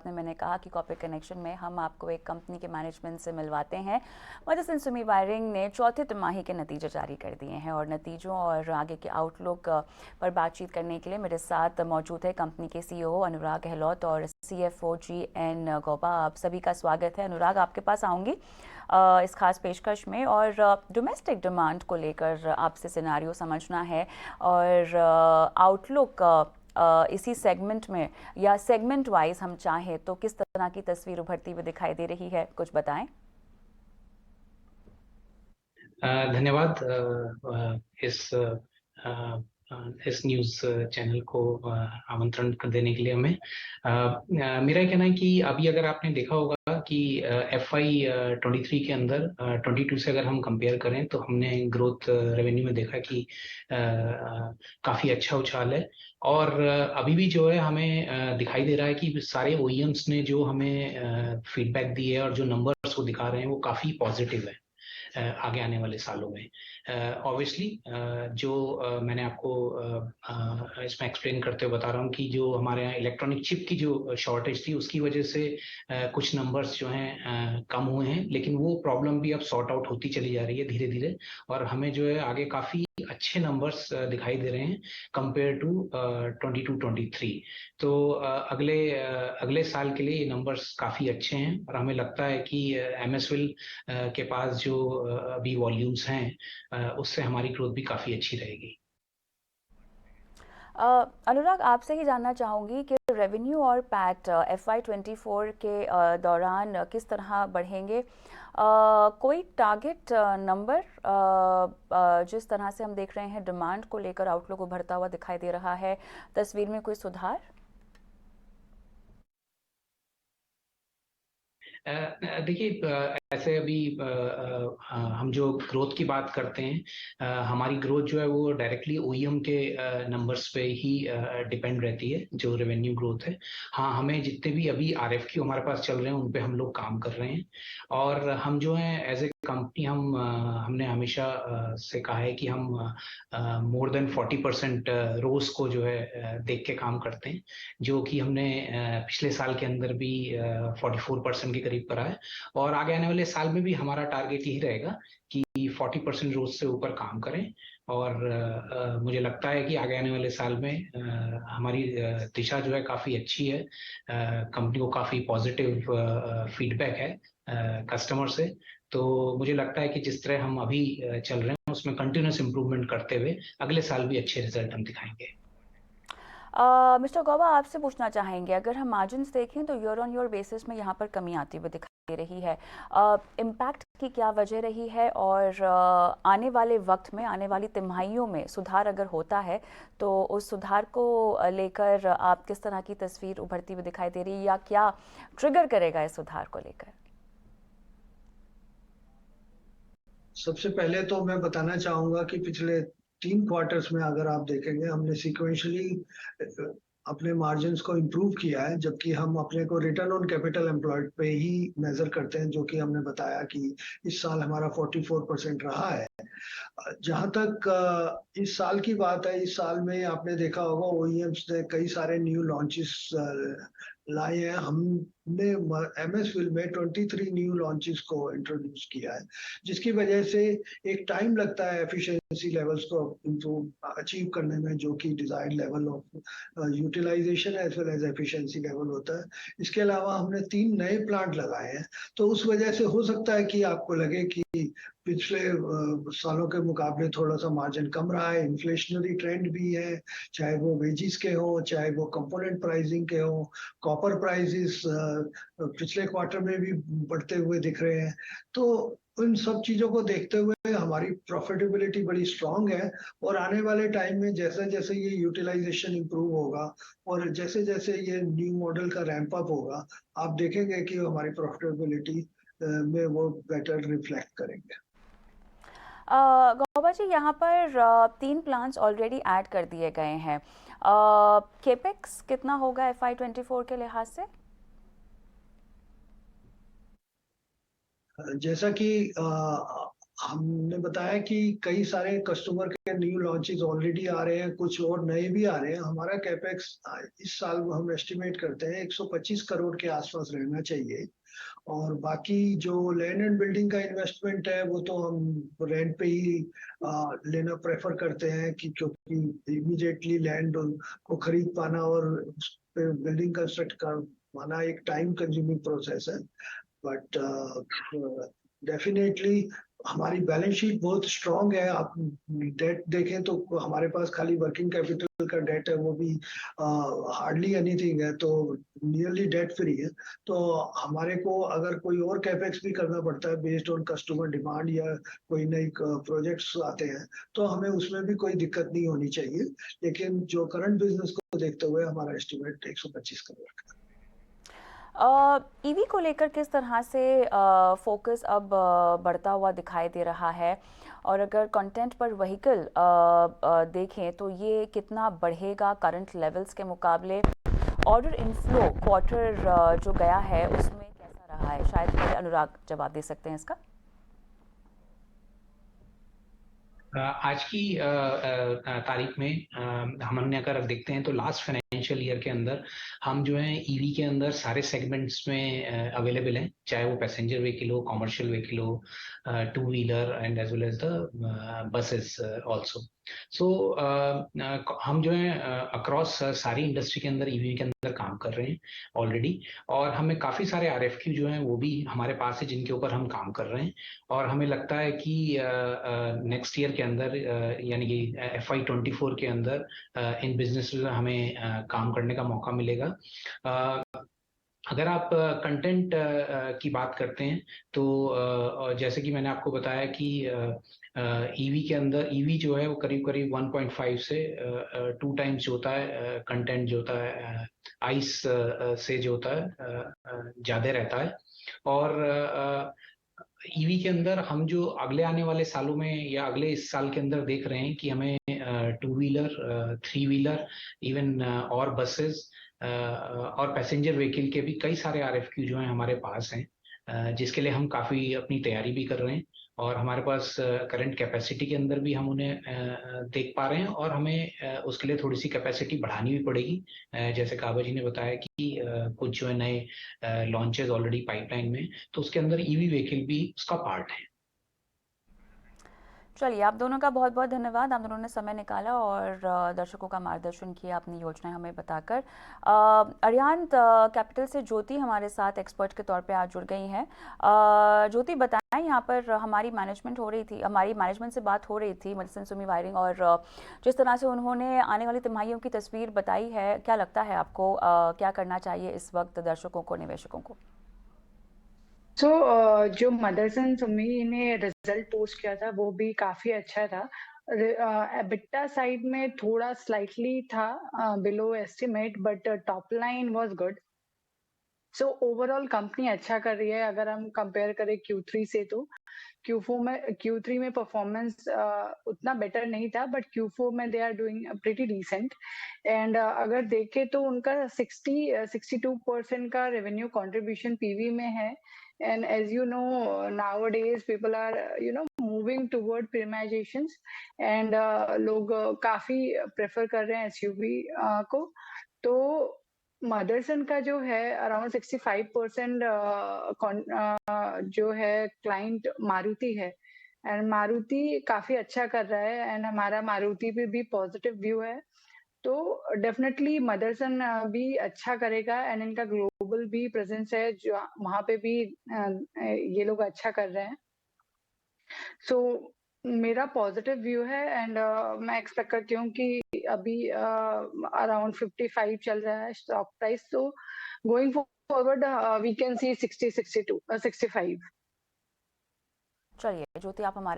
में मैंने कहा कि कॉर्पोरेट कनेक्शन में हम आपको एक कंपनी के मैनेजमेंट से मिलवाते हैं। मदरसन सुमी वायरिंग ने चौथे तिमाही के नतीजे जारी कर दिए हैं और नतीजों और आगे के आउटलुक पर बातचीत करने के लिए मेरे साथ मौजूद है कंपनी के CEO अनुराग गहलोत और CFO GN गौबा। आप सभी का स्वागत है। अनुराग, आपके पास आऊँगी इस खास पेशकश में, और डोमेस्टिक डिमांड को लेकर आपसे सिनारियो समझना है और आउटलुक इसी सेगमेंट में या सेगमेंट वाइज हम चाहें तो किस तरह की तस्वीर उभरती हुई दिखाई दे रही है, कुछ बताएं। धन्यवाद इस न्यूज़ चैनल को आमंत्रण देने के लिए हमें। मेरा कहना है कि अभी अगर आपने देखा होगा कि FY23 के अंदर 22 से अगर हम कंपेयर करें तो हमने ग्रोथ रेवेन्यू में देखा कि काफ़ी अच्छा उछाल है। और अभी भी जो है हमें दिखाई दे रहा है कि सारे OEMs ने जो हमें फीडबैक दी है और जो नंबर्स वो दिखा रहे हैं वो काफ़ी पॉजिटिव है आगे आने वाले सालों में। ऑब्वियसली जो मैंने आपको इसमें एक्सप्लेन करते हुए बता रहा हूँ कि जो हमारे यहाँ इलेक्ट्रॉनिक चिप की जो शॉर्टेज थी उसकी वजह से कुछ नंबर्स जो हैं कम हुए हैं, लेकिन वो प्रॉब्लम भी अब सॉर्ट आउट होती चली जा रही है धीरे धीरे, और हमें जो है आगे काफ़ी अच्छे नंबर्स दिखाई दे रहे हैं कंपेयर टू 22-23। तो अगले साल के लिए ये नंबर्स काफ़ी अच्छे हैं और हमें लगता है कि MSWIL के पास जो अभी वॉल्यूम्स हैं उससे हमारी ग्रोथ भी काफ़ी अच्छी रहेगी। अनुराग, आपसे ही जानना चाहूँगी कि रेवेन्यू और पैट FY24 के दौरान किस तरह बढ़ेंगे। कोई टारगेट नंबर जिस तरह से हम देख रहे हैं डिमांड को लेकर आउटलुक उभरता हुआ दिखाई दे रहा है, तस्वीर में कोई सुधार? देखिए, ऐसे अभी हम जो ग्रोथ की बात करते हैं, हमारी ग्रोथ जो है वो डायरेक्टली OEM के नंबर्स पे ही डिपेंड रहती है जो रेवेन्यू ग्रोथ है। हाँ, हमें जितने भी अभी RFQ हमारे पास चल रहे हैं उन पे हम लोग काम कर रहे हैं, और हम जो है एज ए कंपनी हमने हमेशा से कहा है कि हम मोर देन 40% रोज को जो है देख के काम करते हैं, जो कि हमने पिछले साल के अंदर भी 44% के करीब करा है, और आगे आने वाले साल में भी हमारा टारगेट यही रहेगा कि 40% रोज से ऊपर काम करें। और मुझे लगता है कि आगे आने वाले साल में हमारी दिशा जो है काफ़ी अच्छी है। कंपनी को काफ़ी पॉजिटिव फीडबैक है कस्टमर से। तो मुझे लगता है कि जिस तरह हम अभी चल रहे हैं उसमें कंटिन्यूस इम्प्रूवमेंट करते हुए अगले साल भी अच्छे रिजल्ट हम दिखाएंगे। मिस्टर गौबा, आपसे पूछना चाहेंगे, अगर हम मार्जिन्स देखें तो ईयर ऑन ईयर बेसिस में यहाँ पर कमी आती हुई दिखाई दे रही है। इम्पैक्ट की क्या वजह रही है, और आने वाले वक्त में, आने वाली तिमाहियों में सुधार अगर होता है तो उस सुधार को लेकर आप किस तरह की तस्वीर उभरती हुई दिखाई दे रही है, या क्या ट्रिगर करेगा इस सुधार को लेकर? सबसे पहले तो मैं बताना चाहूंगा कि पिछले 3 क्वार्टर्स में अगर आप देखेंगे हमने सिक्वेंशली अपने मार्जिन्स को इम्प्रूव किया है, जबकि हम अपने को रिटर्न ऑन कैपिटल एम्प्लॉयड पे ही मेजर करते हैं, जो कि हमने बताया कि इस साल हमारा 44% रहा है। जहां तक इस साल की बात है, इस साल में आपने देखा होगा OEMs ने कई सारे न्यू लॉन्चेस लाए हैं। हमने MSWIL में 23 न्यू लॉन्चेस को इंट्रोड्यूस किया है, जिसकी वजह से एक टाइम लगता है एफिशिएंसी लेवल्स को इम्प्रूव अचीव करने में, जो कि desired level of utilization as well as efficiency level होता है। इसके अलावा हमने 3 नए प्लांट लगाए हैं, तो उस वजह से हो सकता है कि आपको लगे कि पिछले सालों के मुकाबले थोड़ा सा मार्जिन कम रहा है। इन्फ्लेशनरी ट्रेंड भी है, चाहे वो वेजिस के हो, चाहे वो कंपोनेंट प्राइसिंग के हो। कॉपर प्राइसेस पिछले क्वार्टर में भी बढ़ते हुए दिख रहे हैं। तो उन सब चीजों को देखते हुए हमारी प्रॉफिटेबिलिटी बड़ी स्ट्रांग है, और आने वाले टाइम में जैसे जैसे ये यूटिलाइजेशन इंप्रूव होगा और जैसे जैसे ये न्यू मॉडल का रैंप अप होगा, आप देखेंगे कि हमारी प्रॉफिटेबिलिटी में वो बेटर रिफ्लेक्ट करेंगे। गौबा जी, यहाँ पर 3 प्लान्स ऑलरेडी ऐड कर दिए गए हैं। केपेक्स कितना होगा FY24 के लिहाज से? जैसा कि हमने बताया कि कई सारे कस्टमर के न्यू लॉन्चेस ऑलरेडी आ रहे हैं, कुछ और नए भी आ रहे हैं। हमारा कैपेक्स इस साल हम एस्टिमेट करते हैं 125 करोड़ के आसपास रहना चाहिए। और बाकी जो लैंड एंड बिल्डिंग का इन्वेस्टमेंट है वो तो हम रेंट पे ही लेना प्रेफर करते हैं कि क्योंकि इमीडिएटली लैंड को खरीद पाना और उस पे बिल्डिंग कंस्ट्रक्ट कर पाना एक टाइम कंज्यूमिंग प्रोसेस है। बट डेफिनेटली हमारी बैलेंस शीट बहुत स्ट्रांग है। आप डेट देखें तो हमारे पास खाली वर्किंग कैपिटल का डेट है, वो भी हार्डली एनीथिंग है, तो नियरली डेट फ्री है। तो हमारे को अगर कोई और कैपेक्स भी करना पड़ता है बेस्ड ऑन कस्टमर डिमांड या कोई नई प्रोजेक्ट्स आते हैं तो हमें उसमें भी कोई दिक्कत नहीं होनी चाहिए। लेकिन जो करंट बिजनेस को देखते हुए हमारा एस्टिमेट 125 करोड़ का। ईवी को लेकर किस तरह से फोकस अब बढ़ता हुआ दिखाई दे रहा है, और अगर कंटेंट पर व्हीकल देखें तो ये कितना बढ़ेगा करंट लेवल्स के मुकाबले? ऑर्डर इनफ्लो क्वार्टर जो गया है उसमें कैसा रहा है? शायद पहले अनुराग जवाब दे सकते हैं इसका। आज की तारीख में हमने अगर देखते हैं तो लास्ट फाइनेंशियल ईयर के अंदर हम जो है ईवी के अंदर सारे सेगमेंट्स में अवेलेबल हैं, चाहे वो पैसेंजर व्हीकल हो, कमर्शियल व्हीकल हो, two wheeler and as well as the buses also. So हम जो है अक्रॉस सारी इंडस्ट्री के अंदर ईवी के अंदर काम कर रहे हैं ऑलरेडी, और हमें काफी सारे आरएफक्यू जो हैं वो भी हमारे पास है जिनके ऊपर हम काम कर रहे हैं। और हमें लगता है कि नेक्स्ट ईयर के अंदर यानी कि FY24 के अंदर इन बिजनेस में हमें काम करने का मौका मिलेगा। अगर आप कंटेंट की बात करते हैं तो जैसे कि मैंने आपको बताया कि ईवी के अंदर ईवी जो है वो करीब करीब 1.5 से 2 टाइम्स जो होता है कंटेंट जो होता है आइस से जो होता है ज्यादा रहता है। और ईवी के अंदर हम जो अगले आने वाले सालों में या अगले इस साल के अंदर देख रहे हैं कि हमें two wheeler, three wheeler, even और बसेस और पैसेंजर व्हीकल के भी कई सारे आरएफक्यू जो हैं हमारे पास हैं, जिसके लिए हम काफी अपनी तैयारी भी कर रहे हैं। और हमारे पास करंट कैपेसिटी के अंदर भी हम उन्हें देख पा रहे हैं, और हमें उसके लिए थोड़ी सी कैपेसिटी बढ़ानी भी पड़ेगी। जैसे काबा जी ने बताया कि कुछ जो है नए लॉन्चेस ऑलरेडी पाइपलाइन में, तो उसके अंदर ईवी व्हीकल भी उसका पार्ट है। चलिए, आप दोनों का बहुत बहुत धन्यवाद। आप दोनों ने समय निकाला और दर्शकों का मार्गदर्शन किया अपनी योजनाएं हमें बताकर। अरिहंत कैपिटल से ज्योति हमारे साथ एक्सपर्ट के तौर पे आज जुड़ गई हैं। ज्योति, बताएं, यहाँ पर हमारी मैनेजमेंट से बात हो रही थी मदरसन सुमी वायरिंग, और जिस तरह से उन्होंने आने वाली तिमाहियों की तस्वीर बताई है, क्या लगता है आपको क्या करना चाहिए इस वक्त दर्शकों को, निवेशकों को? जो मदरसन सुमी ने रिजल्ट पोस्ट किया था वो भी काफी अच्छा था। एबिटा साइड में थोड़ा स्लाइटली था below estimate, but top line was good. So overall company अच्छा कर रही है। अगर हम कंपेयर करें Q3 से तो Q3 में परफॉर्मेंस उतना बेटर नहीं था, बट Q4 में they are doing pretty decent. And अगर देखें तो उनका 62% का रेवेन्यू कंट्रीब्यूशन पीवी में है। And as you know, nowadays people are moving toward premiumizations, and लोग काफी प्रेफर कर रहे हैं SUV को। तो मदरसन का जो है अराउंड 65% जो है क्लाइंट मारुति है, एंड मारुति काफी अच्छा कर रहा है, एंड हमारा मारुति पे भी पॉजिटिव व्यू है। तो डेफिनेटली मदरसन भी अच्छा करेगा, एंड इनका ग्लोबल भी प्रेजेंस है जो वहां पे भी ये लोग अच्छा कर रहे हैं। सो मेरा पॉजिटिव व्यू है, एंड मैं एक्सपेक्ट करती हूँ कि अभी अराउंड 55 चल रहा है स्टॉक प्राइस, तो going forward we can see 60, 62, 65। चलिए ज्योति, आप हमारे